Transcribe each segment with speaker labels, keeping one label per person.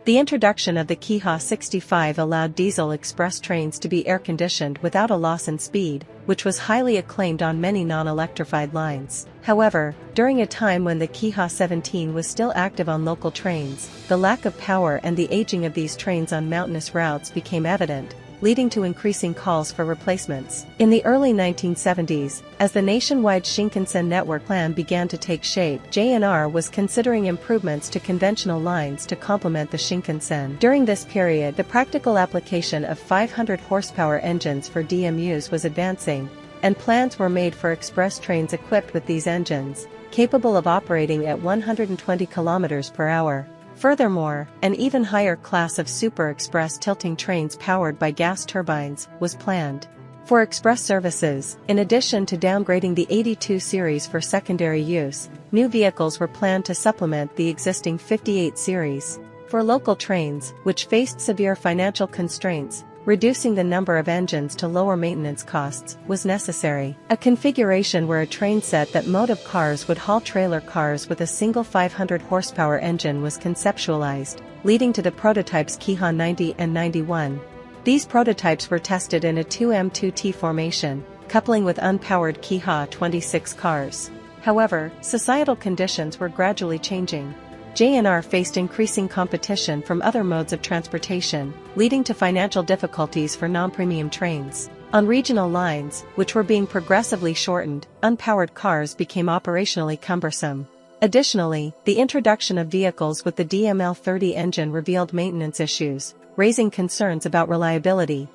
Speaker 1: The introduction of the Kiha65 allowed diesel express trains to be air-conditioned without a loss in speed, which was highly acclaimed on many non-electrified lines. However, during a time when the Kiha17 was still active on local trains, the lack of power and the aging of these trains on mountainous routes became evident, leading to increasing calls for replacements. In the early 1970s, as the nationwide Shinkansen network plan began to take shape, JNR was considering improvements to conventional lines to complement the Shinkansen. During this period, the practical application of 500 horsepower engines for DMUs was advancing, and plans were made for express trains equipped with these engines, capable of operating at 120 km per hour. Furthermore, an even higher class of super express tilting trains powered by gas turbines was planned. For express services, in addition to downgrading the 82 series for secondary use, new vehicles were planned to supplement the existing 58 series. For local trains, which faced severe financial constraints, reducing the number of engines to lower maintenance costs was necessary. A configuration where a train set that mode of cars would haul trailer cars with a single 500 horsepower engine was conceptualized, leading to the prototypes Kiha 90 and 91. These prototypes were tested in a 2M2T formation, coupling with unpowered Kiha66 cars. However, societal conditions were gradually changing. JNR faced increasing competition from other modes of transportation, leading to financial difficulties for non-premium trains. On regional lines, which were being progressively shortened, unpowered cars became operationally cumbersome. Additionally, the introduction of vehicles with the DML-30 engine revealed maintenance issues, raising concerns about reliability.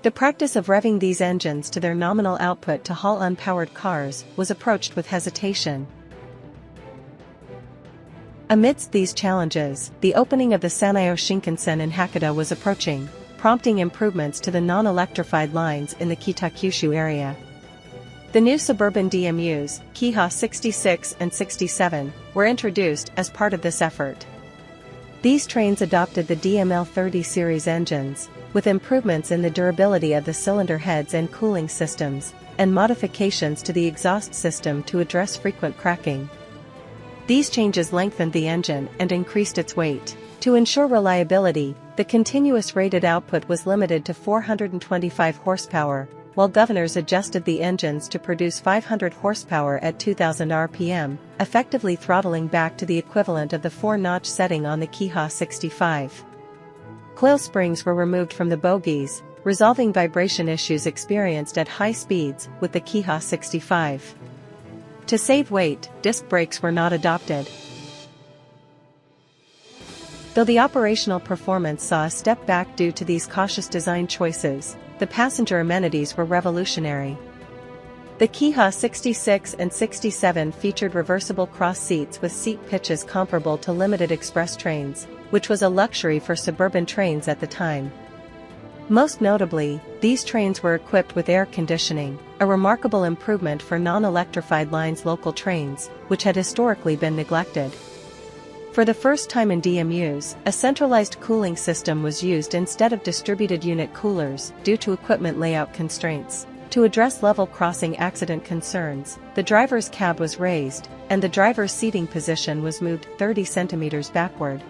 Speaker 1: The practice of revving these engines to their nominal output to haul unpowered cars was approached with hesitation. Amidst these challenges, the opening of the Sanayo Shinkansen in Hakata was approaching, prompting improvements to the non-electrified lines in the Kyushu area. The new suburban DMUs, Kiha66 and 67, were introduced as part of this effort. These trains adopted the DML-30 series engines, with improvements in the durability of the cylinder heads and cooling systems, and modifications to the exhaust system to address frequent cracking. These changes lengthened the engine and increased its weight. To ensure reliability, the continuous rated output was limited to 425 horsepower, while governors adjusted the engines to produce 500 horsepower at 2000 rpm, effectively throttling back to the equivalent of the 4-notch setting on the Kiha65. Coil springs were removed from the bogies, resolving vibration issues experienced at high speeds with the Kiha65. To save weight, disc brakes were not adopted. Though the operational performance saw a step back due to these cautious design choices, the passenger amenities were revolutionary. The Kiha66 and 67 featured reversible cross seats with seat pitches comparable to limited express trains, which was a luxury for suburban trains at the time. Most notably, these trains were equipped with air conditioning, a remarkable improvement for non-electrified lines local trains, which had historically been neglected. For the first time in DMUs, a centralized cooling system was used instead of distributed unit coolers due to equipment layout constraints. To address level crossing accident concerns, the driver's cab was raised, and the driver's seating position was moved 30 centimeters backward.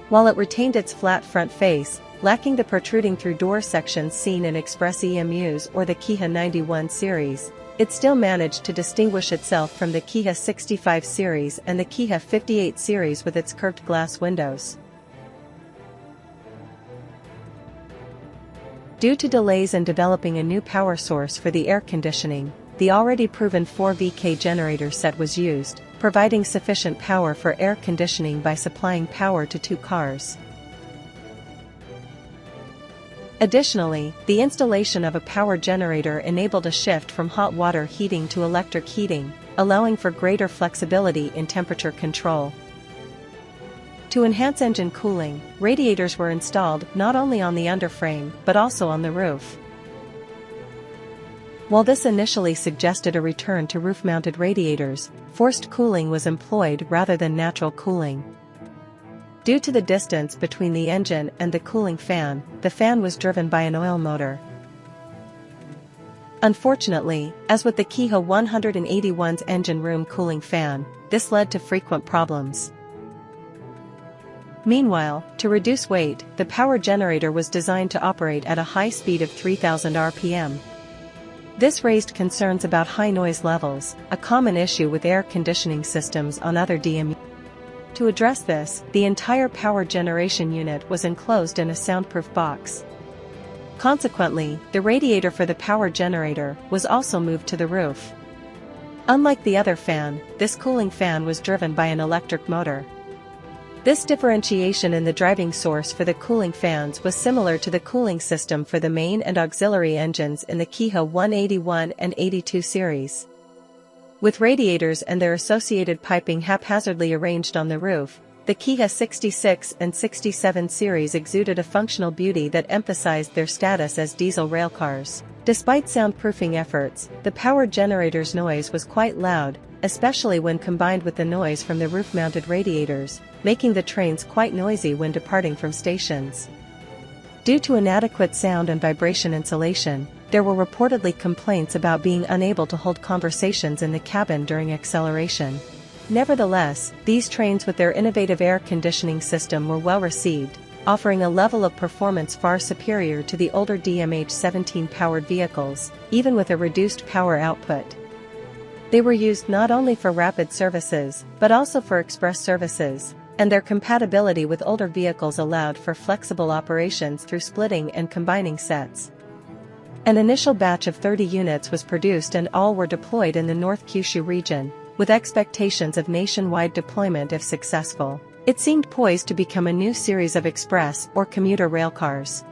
Speaker 1: While it retained its flat front face, lacking the protruding through door sections seen in express EMUs or the Kiha 91 series, it still managed to distinguish itself from the Kiha 65 series and the Kiha 58 series with its curved glass windows. Due to delays in developing a new power source for the air conditioning, the already proven 4VK generator set was used, providing sufficient power for air conditioning by supplying power to 2 cars. Additionally, the installation of a power generator enabled a shift from hot water heating to electric heating, allowing for greater flexibility in temperature control. To enhance engine cooling, radiators were installed not only on the underframe but also on the roof. While this initially suggested a return to roof-mounted radiators, forced cooling was employed rather than natural cooling. Due to the distance between the engine and the cooling fan, the fan was driven by an oil motor. Unfortunately, as with the Kiha 181's engine room cooling fan, this led to frequent problems. Meanwhile, to reduce weight, the power generator was designed to operate at a high speed of 3000 rpm. This raised concerns about high noise levels, a common issue with air conditioning systems on other DMUs. To address this, the entire power generation unit was enclosed in a soundproof box. Consequently, the radiator for the power generator was also moved to the roof. Unlike the other fan, this cooling fan was driven by an electric motor. This differentiation in the driving source for the cooling fans was similar to the cooling system for the main and auxiliary engines in the Kiha 181 and 82 series. With radiators and their associated piping haphazardly arranged on the roof, the Kiha 66 and 67 series exuded a functional beauty that emphasized their status as diesel railcars. Despite soundproofing efforts, the power generator's noise was quite loud, especially when combined with the noise from the roof-mounted radiators, making the trains quite noisy when departing from stations. Due to inadequate sound and vibration insulation, there were reportedly complaints about being unable to hold conversations in the cabin during acceleration. Nevertheless, these trains with their innovative air conditioning system were well received, offering a level of performance far superior to the older DMH-17 powered vehicles, even with a reduced power output. They were used not only for rapid services, but also for express services, and their compatibility with older vehicles allowed for flexible operations through splitting and combining sets. An initial batch of 30 units was produced and all were deployed in the North Kyushu region, with expectations of nationwide deployment if successful. It seemed poised to become a new series of express or commuter railcars.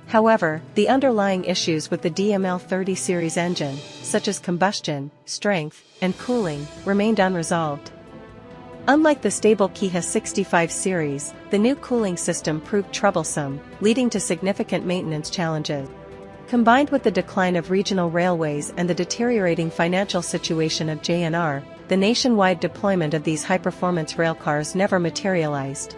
Speaker 1: However, the underlying issues with the DML-30 series engine, such as combustion, strength, and cooling, remained unresolved. Unlike the stable Kiha65 series, the new cooling system proved troublesome, leading to significant maintenance challenges. Combined with the decline of regional railways and the deteriorating financial situation of JNR, the nationwide deployment of these high-performance railcars never materialized.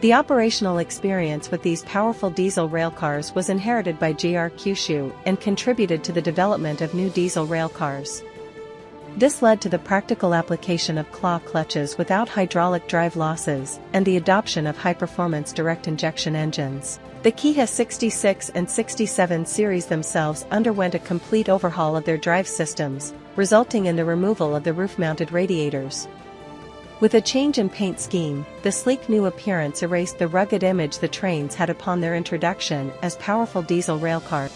Speaker 1: The operational experience with these powerful diesel railcars was inherited by GR Kyushu and contributed to the development of new diesel railcars. This led to the practical application of claw clutches without hydraulic drive losses and the adoption of high-performance direct injection engines. The Kiha 66 and 67 series themselves underwent a complete overhaul of their drive systems, resulting in the removal of the roof-mounted radiators. With a change in paint scheme, the sleek new appearance erased the rugged image the trains had upon their introduction as powerful diesel railcars.